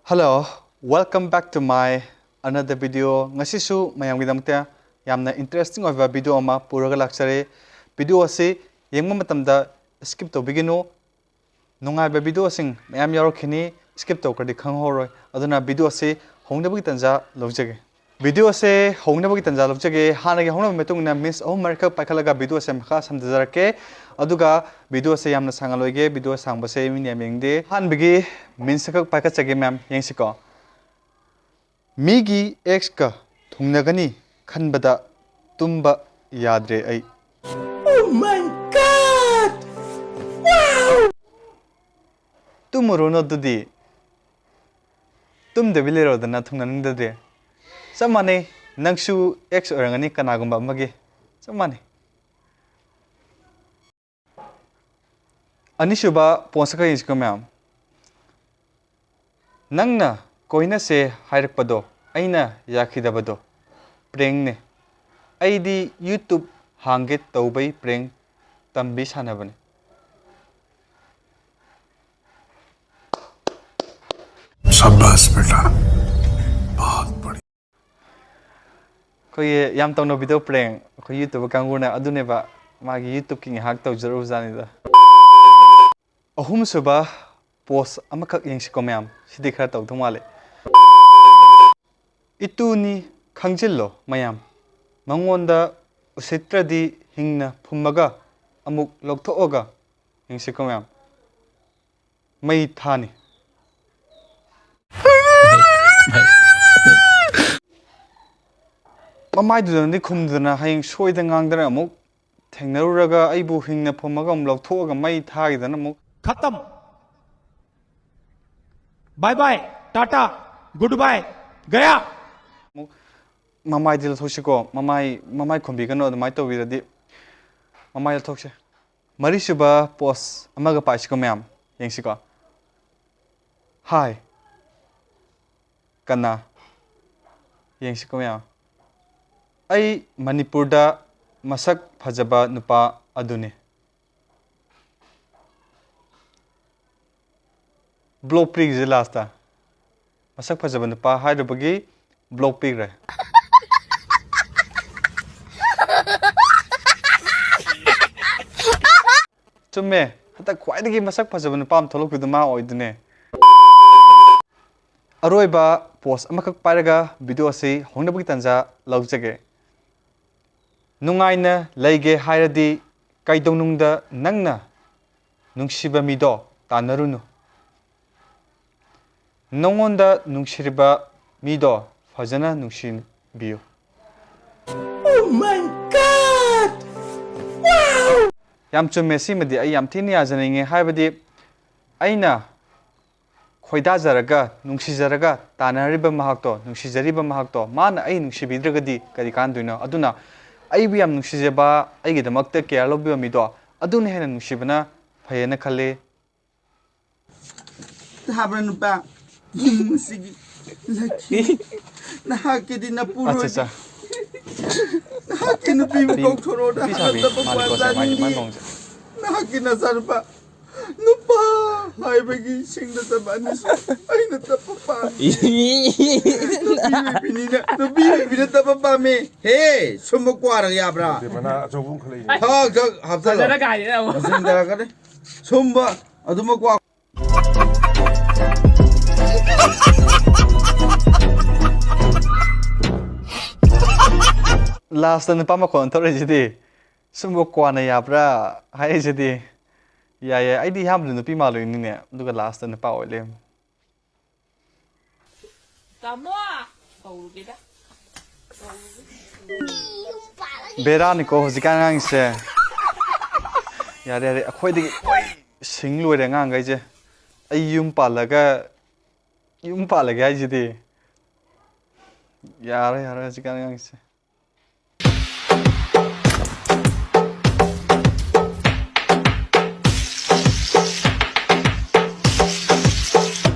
Hello, welcome back to my another video. Ngasisu mayamgidamte yamna interesting of video ama puraga laksare. Video ase yengma matamda skip to beginu. Nungai ba video sing mayam yarokini skip to kradi khanghoroi. Aduna video ase hongnabagi tanja lojage. Video ase hongnabagi tanja lojage. Hanagi hongnab metungna miss marka pakhalaga video ase makha samdajarake. Aduga video ase yamna sangaloige video sangbase min yamengde. Han minsakak pakachage ma'am yengsiko. Migi X ka thungnagani khanbada tumba yadre ai. Oh my god! Wow! Tumurono dudi. Tum de bilero dana thungnandade. Samane nangshu X orangani kanagumba magi. Samane. Anishuba ponsaka yengsiko ma'am. Nangna koina se hairakpado aina yakhidabado prank ne aidi YouTube hanget taubai prank tambi sanabane शाबाश बेटा बहुत बढ़िया कोई yam tawno video prank ko YouTube kanguna adune ba magi YouTube king hak taw jaru janida ahum suba post amakak yengsiko ma'am sidi khara taw thumale ituni khangjillo mayam mangonda usitradi hingna phummaga amuk lokthoga yengsiko ma'am mai thani mamai dudani khumduna hayeng soida ngangdana amuk thengnaruraga aibu hingna phummaga am lokthoga mai thagidana amuk खत्म bye bye tata good bye गया mamai dil thoshiko mamai khumbi kano admai to wiradi mamai thokse mari suba post amaga paisiko ma'am yengsiko hi kana yengsiko ma'am ai manipurda masak phajaba nupa adune block pig je lasta masak phajaba nupa haidabagi block pig re chumme hata khwaidagi masak phajaba nupa am tholok biduma oidune aroiba post amakak paraga video ase hongnabagi tanja laujage nungaina leige hairadi kaidonungda nangna nungsiba mido tanarunu nongonda nungsiriba mido fajana nungsin biyo. Oh my god! Wow! Yam chumme simadi ai yam thini ajaninge haibadi aina khoida jaraga nungsijaraga tanariba mahakto nungsijariba mahakto mana ai nungsibidregadi kadi kanduino aduna ai bi yam nungsijeba ai gidamakta care lobiba mido aduna hena nungsibana phayena khale habran pa sige laki nahakidi na puro acha nahakino pimo ko thoro da pisabi mali ko sa mai mong nahakina sarpa nupa hai bagi sing da sabani ai na tapapa no bi na tapapa me he sumo kwara ya bra mana achobung khlei ha hafta जरा गाड़ी ना वो sing da ka de sumba aduma kwa last na pama kon thore jidi sumbo kwana yapra hai jidi ya ai di ham nu pi malu ni ne duga last na pa ole तमो कौर बेटा bera ni ko hojika ngang se yare akhoi di sing loi re ngang gai je ai yum palaga ai jidi yare hojika ngang se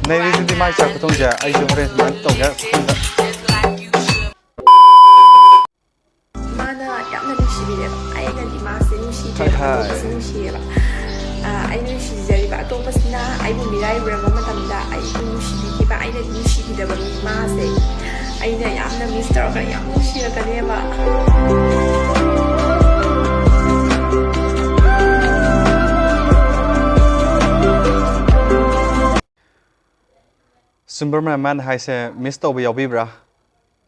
Này đi đi mai chào của thông giả, ai dùng đây mà tổng cái ꯌꯥꯝꯅ ꯅꯨꯡꯁꯤꯕꯤꯔꯦꯕ ꯑꯩꯅꯗꯤ ꯃꯥꯁꯦ ꯅꯨꯡꯁꯤꯗ꯭ꯔꯦꯕ ꯑꯇꯣꯞꯄꯁꯦ ꯅꯨꯡꯁꯤꯌꯦꯕ ꯑꯩꯅ ꯅꯨꯡꯁꯤꯖꯔꯤꯕ ꯑꯇꯣꯞꯄꯁꯤꯅ ꯑꯩꯕꯨ ꯃꯤꯔꯥꯏꯔꯨꯔꯕ ꯃꯇꯝꯗ ꯑꯩꯕꯨ ꯅꯨꯡꯁꯤꯕꯤꯈꯤꯕ ꯑꯩꯅꯗꯤ ꯅꯨꯡꯁꯤꯈꯤꯗꯕ ꯃꯥꯁꯦ ꯑꯩꯅ ꯌꯥꯝꯅ ꯃꯤꯁ ꯇꯧꯔꯒ ꯌꯥꯝ ꯅꯨꯡꯁꯤꯔꯛꯀꯅꯦꯕ Sumberman man haise miss tauba yaubibra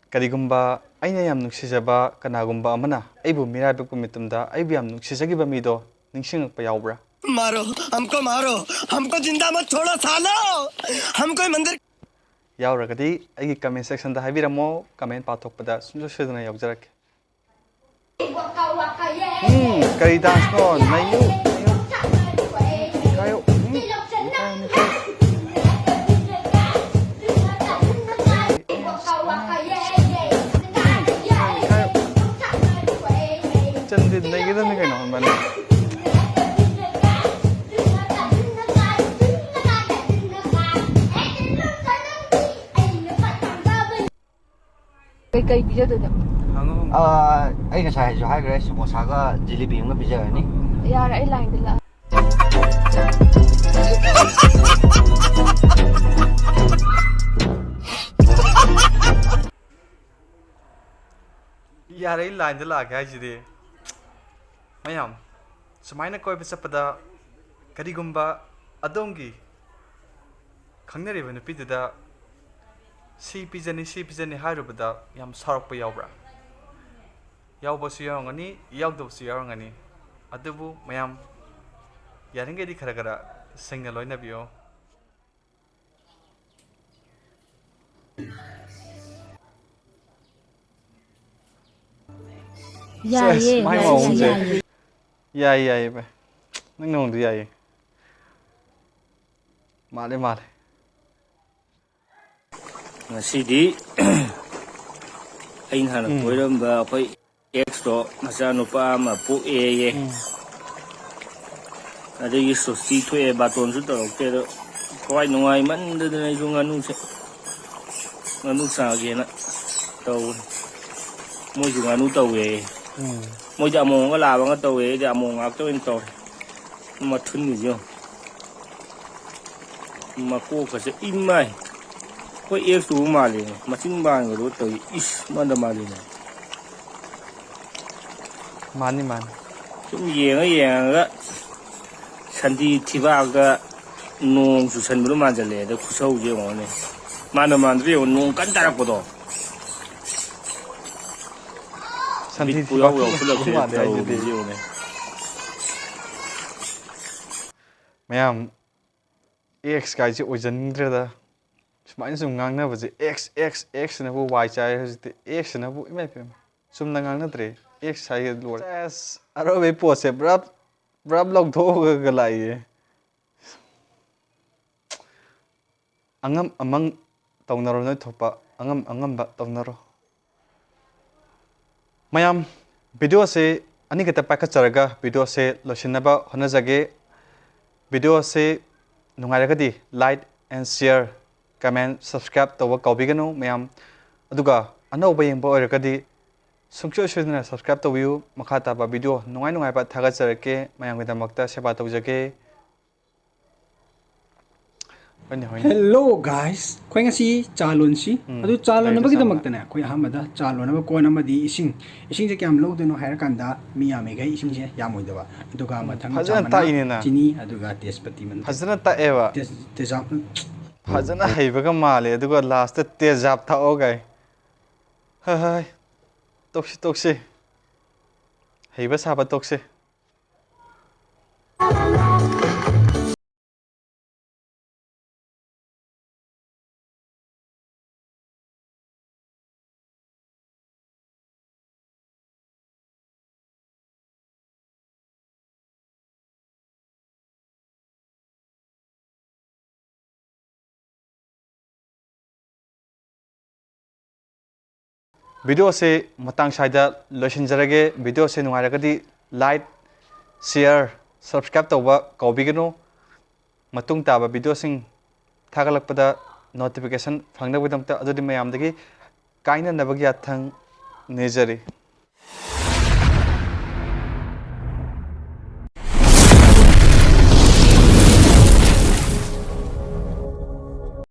karigumba aina yam nuksijaba kanagumba amana aibu miraiba kumitumda aibu yam nuksijagiba mido ningsingakpa yaubra मारो हमको जिंदा मत छोड़ो सालो हमको मंदिर yauragadi aigi comment section da haibiramo comment pathokpada sunjo sedana yaujarakke kari dance no nayu kayo Cendit naik kita nih kayak nonton mana? Cây pizza được anh cái xài cho hai cái một sáng có jalebi cũng bây giờ này ya lại lành được là Yare line de la guys idi mayam sumaina koi bisapada karigumba adongi khangnari banu pidida si pizani hairubada yam sarak pa yaubra yauba su yarangani yaudab su yarangani adubu mayam yaringe di khara singna loina biyo Yai ba nang nong du yai male ngasidi ain hana poiramba apai extra masanupa ma pu ye adagi sosti thue baton su to ke do koi nuai man de nei su nganu sa ge na to mo ju nganu to we mo ja mo ga la ba ga to we ja mo ngak to in to ma thun ni jo ma ko ka se in mai ko e su ma le ma sing ba ga ro to is ma da ma le man sum ye ga sandi thiba ga nong su san bu ma ja le da khu sau je ngo ne ma na man ri nong kan ta ra ko do Santi pulau pulau ada aja ne mayam x kai ji ojan dreda smain sum ngangna baje x na bu y chai hajte x na bu imai pem sum na ngangna tre x sai lor s aro be po se brab log tho ga lai angam amang tawnaro noi thopa angam ba tawnaro mayam video se ani kata package charaga video se losinaba honajage video se nungairagadi like and share comment subscribe tawa kaubiganu mayam aduga anauba yengba oiragadi sungcho sudna subscribe tawiu makha taba video nungai ba thaga charake mayam gidamakta seba tawjage Hello guys, koi ngasi chalon si. Adu chalon na bagi damak tana. Koi hamada chalon na ko na madi ising je kyam lo deno hair kanda miya me gai ising je yamoi dawa. Adu ga mathang chamana chini adu ga tespati man. Hazana ta ewa. Tejap. Hazana haibaga male adu ga last tejap tha o gai. Hai. Tokse. Haiba saba tokse. Video se matang saida losinjarage video se nungairagadi like share subscribe tawba kaubiganu matung taba video sing thagalakpada notification phangnabidamta adudi mayamdagi kaina nabagi athang nejari